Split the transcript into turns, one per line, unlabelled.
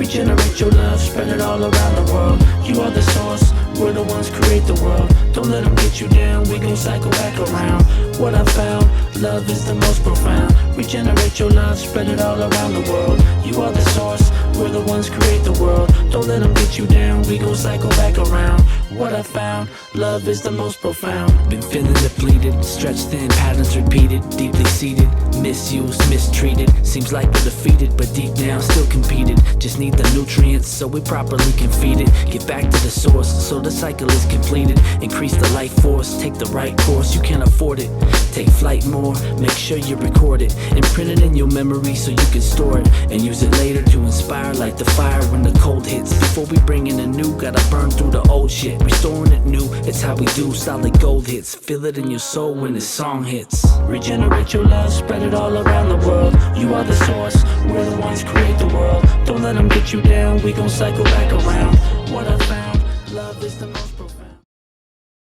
Regenerate your love, spread it all around the world. You are the source, we're the ones create the world. Don't let them get you down, we gon' cycle back around. What I found, love is the most profound. Regenerate your love, spread it all around the world. You are the source, we're the ones create the world. Don't let them get you down, we gon' cycle back around. What I found, love is the most profound. Been feeling depleted, stretched thin, patterns repeated, deeply seated, misused, mistreated. Seems like we're defeated, but deep down still competed. Just need the nutrients so we properly can feed it. Get back to the source so the cycle is completed. Increase the life force, take the right course, you can afford it. Take flight more, make sure you record it. Imprint it in your memory so you can store it. And use it later to inspire like the fire when the cold hits. Before we bring in the new, gotta burn through the old shit. Restoring it new, it's how we do solid gold hits. Feel it in your soul when this song hits. Regenerate your love, spread it all around the world. You are the source, we're the ones create the world. Don't let them get you down, we gon' cycle back around. What I found, love is the most